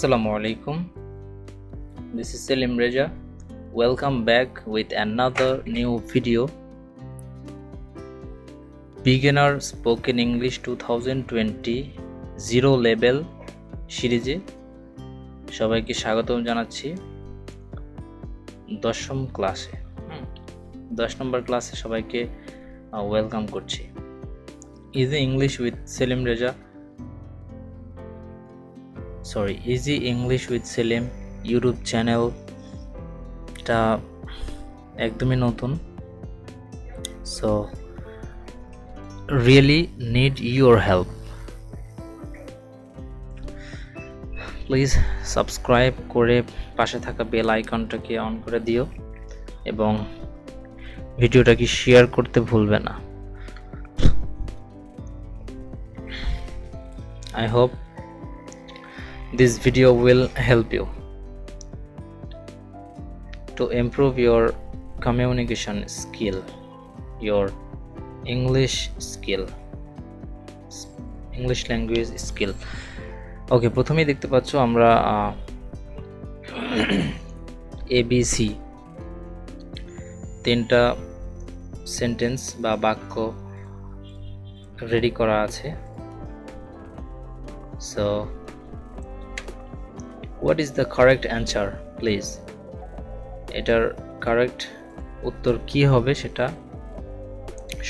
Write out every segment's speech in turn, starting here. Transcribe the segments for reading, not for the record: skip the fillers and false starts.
Assalamu alaikum. This is SELIM Reja. Welcome back with another new video. Beginner Spoken English 2020 Zero Level সিরিজে সবাইকে স্বাগতম জানাচ্ছি। 10ম ক্লাসে 10 নম্বর ক্লাসে সবাইকে ওয়েলকাম করছি। Easy English with SELIM Reja. Easy English with SELIM YouTube চ্যানেলটা একদমই নতুন, so really need your help. Please subscribe করে পাশে থাকা বেল আইকনটাকে অন করে দিও এবং ভিডিওটাকে শেয়ার করতে ভুলবে না। I hope this video will help you to improve your communication skill, your English language skill. ওকে, প্রথমেই দেখতে পাচ্ছ আমরা ABC 3টা সেন্টেন্স বা বাক্য রেডি করা আছে। So what is the correct answer please? এটার কারেক্ট উত্তর কি হবে সেটা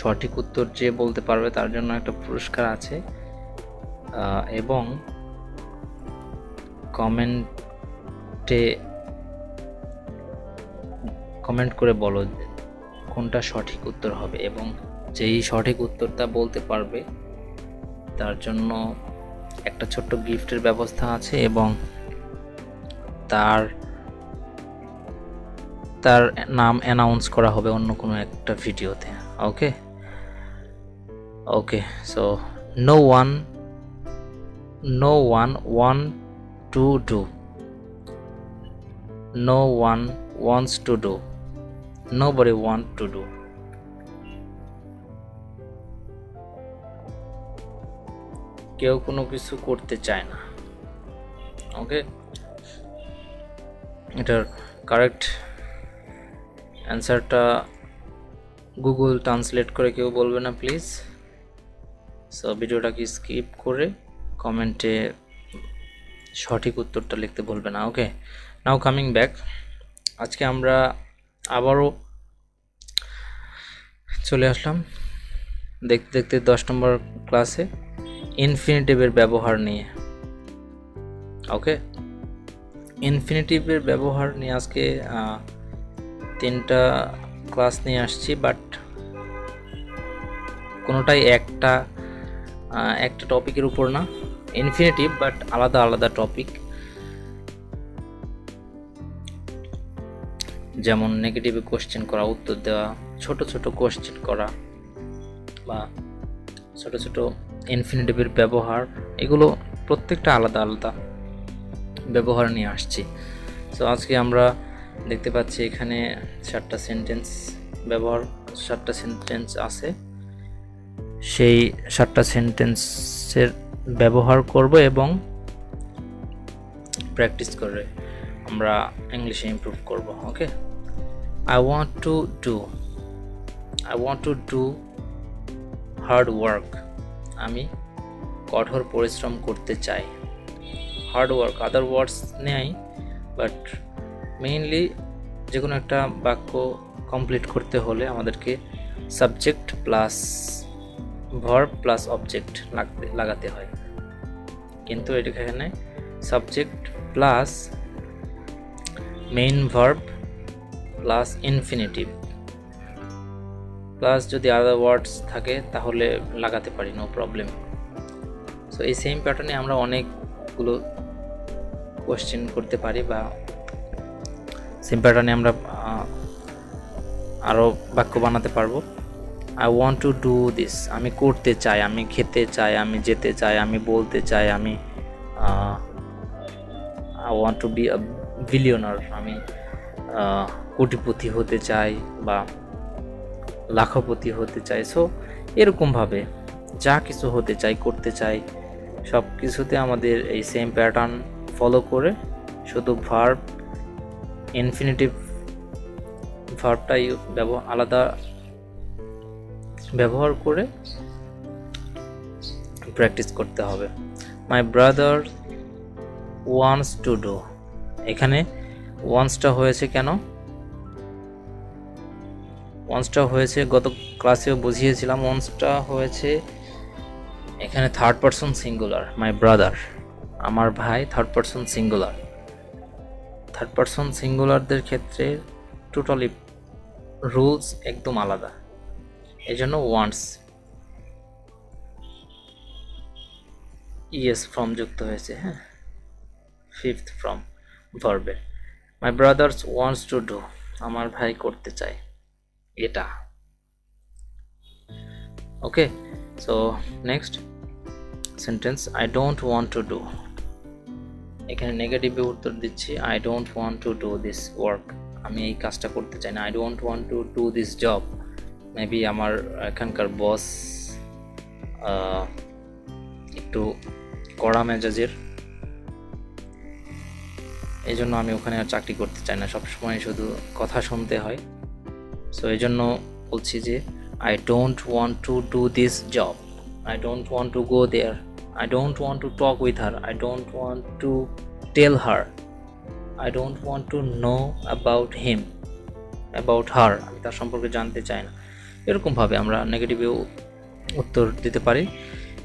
সঠিক উত্তর যে বলতে পারবে তার জন্য একটা পুরস্কার আছে, এবং কমেন্ট করে বলো কোনটা সঠিক উত্তর হবে, এবং যেই সঠিক উত্তরটা বলতে পারবে তার জন্য একটা ছোট্ট গিফটের ব্যবস্থা আছে, এবং তার নাম অ্যানাউন্স করা হবে অন্য কোনো একটা ভিডিওতে। ওকে, so no one want to do, no one wants to do, nobody want to do. কেউ কোনো কিছু করতে চায় না। ওকে, এটার কারেক্ট অ্যান্সারটা গুগল ট্রান্সলেট করে কেউ বলবে না প্লিজ। সো ভিডিওটাকে স্কিপ করে কমেন্টে সঠিক উত্তরটা লিখতে বলবে না। ওকে, নাও কামিং ব্যাক, আজকে আমরা আবারও চলে আসলাম দেখতে দেখতে 10 নম্বর ক্লাসে ইনফিনিটিভের ব্যবহার নিয়ে। ওকে, ইনফিনিটিভের ব্যবহার নিয়ে আজকে 3টা ক্লাস নিয়ে আসছি, বাট কোনোটাই একটা টপিকের উপর না। ইনফিনিটিভ বাট আলাদা আলাদা টপিক, যেমন নেগেটিভে কোশ্চেন করা, উত্তর দেওয়া, ছোট ছোট কোশ্চেন করা, বা ছোট ছোট ইনফিনিটিভের ব্যবহার, এগুলো প্রত্যেকটা আলাদা আলাদা ব্যবহার নিয়ে আসছি। সো আজকে আমরা দেখতে পাচ্ছি এখানে 7টা সেন্টেন্স আছে। সেই 7টা সেন্টেন্সের ব্যবহার করব এবং প্র্যাকটিস করে আমরা ইংলিশে ইমপ্রুভ করব। ওকে, I want to do hard work. আমি কঠোর পরিশ্রম করতে চাই। হার্ড ওয়ার্ক, আদার ওয়ার্ডস নেই, বাট মেইনলি যে কোনো একটা বাক্য কমপ্লিট করতে হলে আমাদেরকে subject plus verb plus object লাগাতে হয়, কিন্তু এখানে subject plus main verb plus infinitive plus যদি আদার ওয়ার্ডস থাকে তাহলে লাগাতে পারি, নো প্রবলেম। সো এই সেম প্যাটার্নে আমরা অনেকগুলো কোশ্চেন করতে পারি, বা সেম প্যাটার্নে আমরা আরও বাক্য বানাতে পারবো। I want to do this, আমি করতে চাই, আমি খেতে চাই, আমি যেতে চাই, আমি বলতে চাই, আমি I want to be a billionaire, আমি কোটিপতি হতে চাই বা লাখপতি হতে চাই। সো এরকমভাবে যা কিছু হতে চাই, করতে চাই, সব কিছুতে আমাদের এই সেম প্যাটার্ন ফলো করে শুধু ভার্ব ইনফিনিটিভ ভার্বটা আলাদা ব্যবহার করে প্র্যাকটিস করতে হবে। My brother wants to do, এখানে ওয়ান্টসটা হয়েছে কেন? ওয়ান্টসটা হয়েছে গত ক্লাসেও বুঝিয়েছিলাম। ওয়ান্টসটা হয়েছে এখানে third person singular. My brother, আমার ভাই, third person singular. Third person সিঙ্গুলারদের ক্ষেত্রে টোটালি রুলস একদম আলাদা, এই জন্য ওয়ান্টস ইএস ফর্ম যুক্ত হয়েছে। হ্যাঁ, ফিফথ ফর্ম ভার্বের। My brothers wants to do, আমার ভাই করতে চায় এটা। Okay, so next sentence, I don't want to do. এখানে নেগেটিভে উত্তর দিচ্ছি, I don't want to do this work, আমি এই কাজটা করতে চাই না। I don't want to do this job, maybe আমার এখানকার বস একটু কড়া মেজাজের, এই জন্য আমি ওখানে আর চাকরি করতে চাই না, সবসময় শুধু কথা শুনতে হয়। সো এই জন্য বলছি যে I don't want to do this job, I don't want to go there, I don't want to talk with her, I don't want to tell her, I don't want to know about him, about her, আমি তার সম্পর্কে জানতে চাই না। এরকমভাবে আমরা নেগেটিভেও উত্তর দিতে পারি।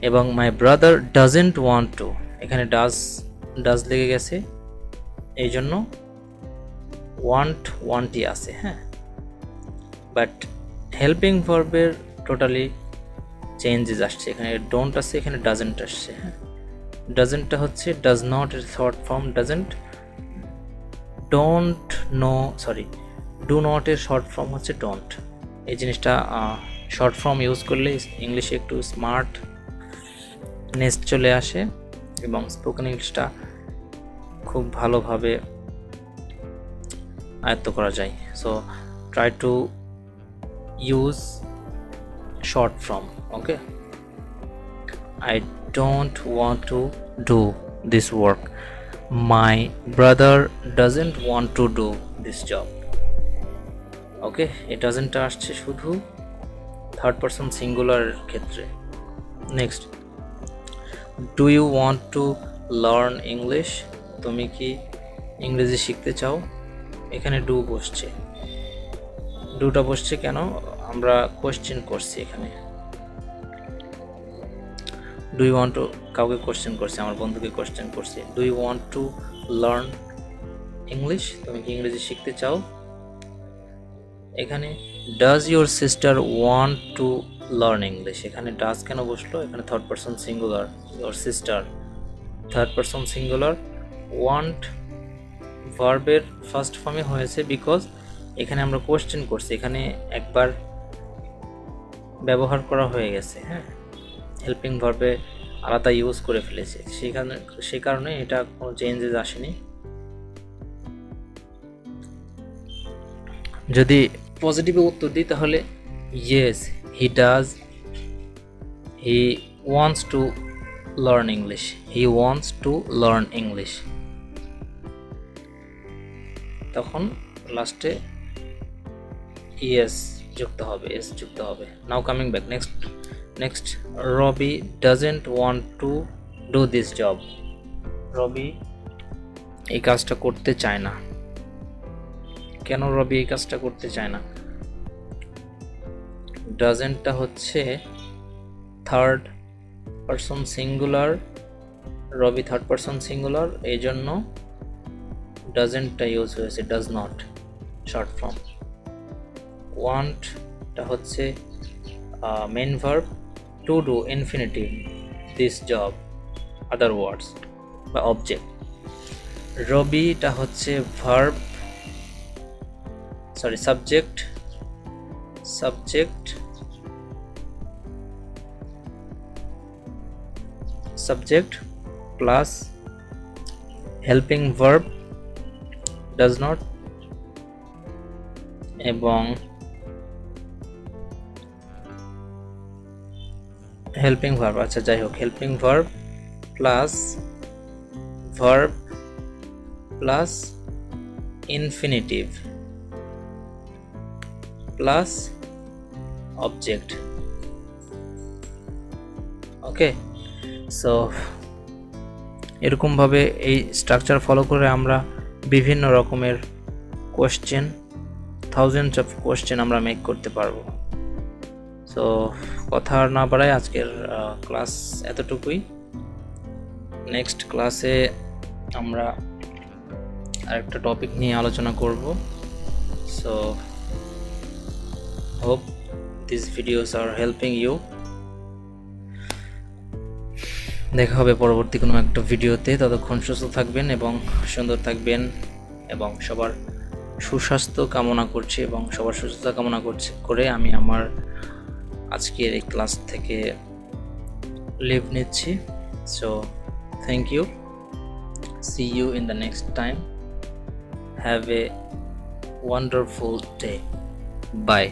এবং my brother doesn't want two, এখানে ডাজ লেগে গেছে, এই জন্য ওয়ান্টই আছে। হ্যাঁ, বাট হেল্পিং ভার্বের টোটালি চেঞ্জেস আসছে, এখানে ডোন্ট আসছে, এখানে ডাজেন্ট আসছে। হ্যাঁ, ডাজেন্টটা হচ্ছে ডাজ নট এর short form doesn't, don't know sorry do not এর শর্ট ফর্ম হচ্ছে ডোন্ট। এই জিনিসটা শর্ট ফর্ম ইউজ করলে ইংলিশে একটু স্মার্টনেস চলে আসে এবং স্পোকেন ইংলিশটা খুব ভালোভাবে আয়ত্ত করা যায়। So try to use short form. Okay, I don't want to do this work, my brother doesn't want to do this job. Okay, it doesn't আসছে শুধু থার্ড পারসন সিঙ্গুলার ক্ষেত্রে। Next, do you want to learn English, তুমি কি ইংরেজি শিখতে চাও? এখানে do বসছে, ডুটা বসছে কেন? আমরা কোয়েশ্চেন করছি এখানে। ডু ইউ ওয়ান্ট টু, কাউকে কোয়েশ্চেন করছি, আমার বন্ধুকে কোয়েশ্চেন করছি। Do you want to learn English, তুমি কি ইংরেজি শিখতে চাও? এখানে does your sister want to learn English, এখানে ডাজ কেন বসলো? এখানে third person singular, your sister third person singular, want ভার্বের ফার্স্ট ফর্মে হয়েছে বিকজ এখানে আমরা কোয়েশ্চেন করছি, এখানে একবার ব্যবহার করা হয়ে গেছে। হ্যাঁ, হেল্পিং ভার্বে আলাদা ইউজ করে ফেলেছে, সেই কারণে এটা কোনো চেঞ্জেস আসেনি। যদি পজিটিভে উত্তর দিই তাহলে yes he does, he wants to learn English, he wants to learn English, তখন লাস্টে ইয়েস যুক্ত হবে, এস যুক্ত হবে। Now coming back, next Rabi doesn't want to do this job, Rabi এই কাজটা করতে চায় না। কেন রবি এই কাজটা করতে চায় না? ডাজেন্টটা হচ্ছে third person singular, Rabi third person singular, এই জন্য ডাজেন্টটা ইউজ হয়েছে, ডাজ নট শর্ট ফর্ম। ওয়ান্টটা হচ্ছে main verb, to do infinitive, this job other words বা অবজেক্ট। রবিটা হচ্ছে verb subject plus helping verb does not এবং হেল্পিং ভার্ব, আচ্ছা যাই হোক, helping verb plus verb plus infinitive plus object. Okay, so এরকমভাবে এই স্ট্রাকচার ফলো করে আমরা বিভিন্ন রকমের কোশ্চেন, থাউজেন্ডস অফ কোশ্চেন আমরা মেক করতে পারবো। সো কথা আর না বাড়াই, আজকের ক্লাস এতটুকুই। নেক্সট ক্লাসে আমরা আরেকটা টপিক নিয়ে আলোচনা করব। So hope this videos are helping you. দেখা হবে পরবর্তী কোনো একটা ভিডিওতে। ততক্ষণ সুস্থ থাকবেন এবং সুন্দর থাকবেন এবং সবার সুস্বাস্থ্য কামনা করছি এবং সবার সুস্থতা কামনা করে আমি আমার আজকের এই ক্লাস থেকে লিভ নিচ্ছি। So thank you, see you in the next time, have a wonderful day, by.